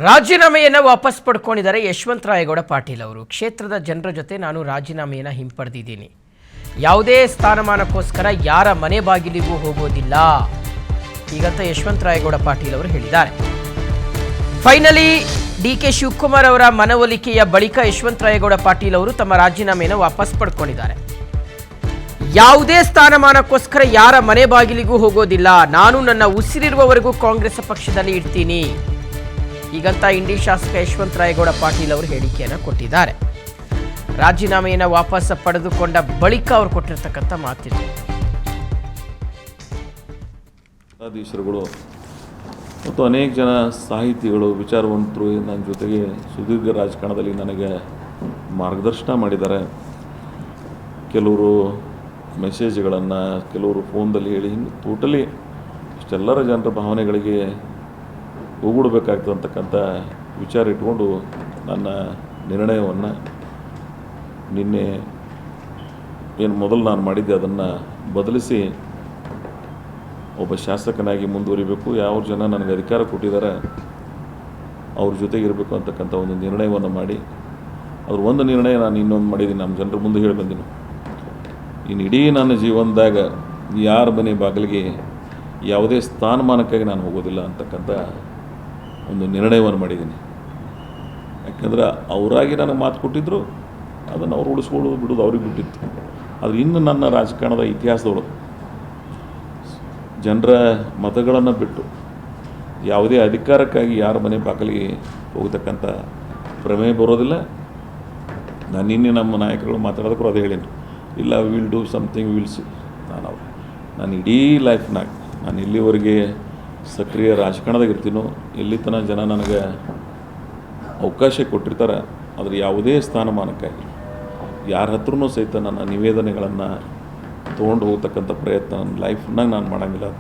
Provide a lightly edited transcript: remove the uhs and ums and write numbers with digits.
ರಾಜೀನಾಮೆಯನ್ನು ವಾಪಸ್ ಪಡ್ಕೊಂಡಿದ್ದಾರೆ ಯಶವಂತರಾಯಗೌಡ ಪಾಟೀಲ್ ಅವರು. ಕ್ಷೇತ್ರದ ಜನರ ಜೊತೆ ನಾನು ರಾಜೀನಾಮೆಯನ್ನು ಹಿಂಪಡೆದಿದ್ದೀನಿ. ಯಾವುದೇ ಸ್ಥಾನಮಾನಕ್ಕೋಸ್ಕರ ಯಾರ ಮನೆ ಬಾಗಿಲಿಗೂ ಹೋಗೋದಿಲ್ಲ ಹೀಗಂತ ಯಶವಂತರಾಯಗೌಡ ಪಾಟೀಲ್ ಅವರು ಹೇಳಿದ್ದಾರೆ. ಫೈನಲಿ ಡಿಕೆ ಶಿವಕುಮಾರ್ ಅವರ ಮನವೊಲಿಕೆಯ ಬಳಿಕ ಯಶವಂತರಾಯಗೌಡ ಪಾಟೀಲ್ ಅವರು ತಮ್ಮ ರಾಜೀನಾಮೆಯನ್ನು ವಾಪಸ್ ಪಡ್ಕೊಂಡಿದ್ದಾರೆ. ಯಾವುದೇ ಸ್ಥಾನಮಾನಕ್ಕೋಸ್ಕರ ಯಾರ ಮನೆ ಬಾಗಿಲಿಗೂ ಹೋಗೋದಿಲ್ಲ, ನಾನು ನನ್ನ ಉಸಿರಿರುವವರೆಗೂ ಕಾಂಗ್ರೆಸ್ ಪಕ್ಷದಲ್ಲಿ ಇರ್ತೀನಿ ಹೀಗಂತ ಇಂಡಿ ಶಾಸಕ ಯಶವಂತರಾಯಗೌಡ ಪಾಟೀಲ್ ಅವರು ಹೇಳಿಕೆಯನ್ನು ಕೊಟ್ಟಿದ್ದಾರೆ. ರಾಜೀನಾಮೆಯನ್ನು ವಾಪಸ್ ಪಡೆದುಕೊಂಡ ಬಳಿಕ ಅವರು ಕೊಟ್ಟಿರ್ತಕ್ಕಂಥ ಮಾತಿದೆ. ಅಧೀಶರುಗಳು ಮತ್ತು ಅನೇಕ ಜನ ಸಾಹಿತಿಗಳು, ವಿಚಾರವಂತರು ನನ್ನ ಜೊತೆಗೆ ಸುದೀರ್ಘ ರಾಜಕಾರಣದಲ್ಲಿ ನನಗೆ ಮಾರ್ಗದರ್ಶನ ಮಾಡಿದ್ದಾರೆ. ಕೆಲವರು ಮೆಸೇಜ್ಗಳನ್ನು, ಕೆಲವರು ಫೋನ್ದಲ್ಲಿ ಹೇಳಿ, ಹಿಂಗೆ ಟೋಟಲಿ ಇಷ್ಟೆಲ್ಲರ ಜನರ ಭಾವನೆಗಳಿಗೆ ಹೋಗ್ಬಿಡ್ಬೇಕಾಗ್ತದೆ ಅಂತಕ್ಕಂಥ ವಿಚಾರ ಇಟ್ಕೊಂಡು ನನ್ನ ನಿರ್ಣಯವನ್ನು ನಿನ್ನೆ ಏನು ಮೊದಲು ನಾನು ಮಾಡಿದ್ದೆ ಅದನ್ನು ಬದಲಿಸಿ ಒಬ್ಬ ಶಾಸಕನಾಗಿ ಮುಂದುವರಿಬೇಕು, ಯಾವ ಜನ ನನಗೆ ಅಧಿಕಾರ ಕೊಟ್ಟಿದ್ದಾರೆ ಅವ್ರ ಜೊತೆಗೆ ಇರಬೇಕು ಅಂತಕ್ಕಂಥ ಒಂದು ನಿರ್ಣಯವನ್ನು ಮಾಡಿ, ಅದ್ರ ಒಂದು ನಿರ್ಣಯ ನಾನು ಇನ್ನೊಂದು ಮಾಡಿದ್ದೀನಿ, ನಮ್ಮ ಜನರ ಮುಂದೆ ಹೇಳಿ ಬಂದೀನಿ. ಇನ್ನು ಇಡೀ ನನ್ನ ಜೀವನದಾಗ ಯಾರ ಮನೆ ಬಾಗಿಲಿಗೆ ಯಾವುದೇ ಸ್ಥಾನಮಾನಕ್ಕಾಗಿ ನಾನು ಹೋಗೋದಿಲ್ಲ ಅಂತಕ್ಕಂಥ ಒಂದು ನಿರ್ಣಯವನ್ನು ಮಾಡಿದ್ದೀನಿ. ಯಾಕೆಂದ್ರೆ ಅವರಾಗಿ ನನಗೆ ಮಾತು ಕೊಟ್ಟಿದ್ದರು, ಅದನ್ನು ಅವ್ರು ಉಳಿಸ್ಕೊಳ್ಳೋದು ಬಿಡೋದು ಅವ್ರಿಗೆ ಬಿಟ್ಟಿತ್ತು. ಆದರೆ ಇನ್ನು ನನ್ನ ರಾಜಕಾರಣದ ಇತಿಹಾಸದೊಳಗೆ ಜನರ ಮತಗಳನ್ನು ಬಿಟ್ಟು ಯಾವುದೇ ಅಧಿಕಾರಕ್ಕಾಗಿ ಯಾರ ಮನೆ ಬಾಗಿಲಿಗೆ ಹೋಗ್ತಕ್ಕಂಥ ಪ್ರಮೇಯ ಬರೋದಿಲ್ಲ. ನಾನು ನಿನ್ನೆ ನಮ್ಮ ನಾಯಕರುಗಳು ಮಾತಾಡೋದಕ್ಕೂ ಅದೇ ಹೇಳೀನಿ, ಇಲ್ಲ will do something will see. ನಾನು ಇಡೀ ಲೈಫ್ನಾಗ ನಾನು ಇಲ್ಲಿವರೆಗೆ ಸಕ್ರಿಯ ರಾಜಕಾರಣದಾಗ ಇರ್ತೀನೋ, ಎಲ್ಲಿ ತನಕ ಜನ ನನಗೆ ಅವಕಾಶ ಕೊಟ್ಟಿರ್ತಾರೆ, ಆದರೆ ಯಾವುದೇ ಸ್ಥಾನಮಾನಕ್ಕಾಗಿ ಯಾರ ಹತ್ರನೂ ಸಹಿತ ನನ್ನ ನಿವೇದನೆಗಳನ್ನು ತೊಗೊಂಡು ಹೋಗ್ತಕ್ಕಂಥ ಪ್ರಯತ್ನ ನನ್ನ ಲೈಫ್ನಾಗ ನಾನು ಮಾಡೋಂಗಿಲ್ಲ.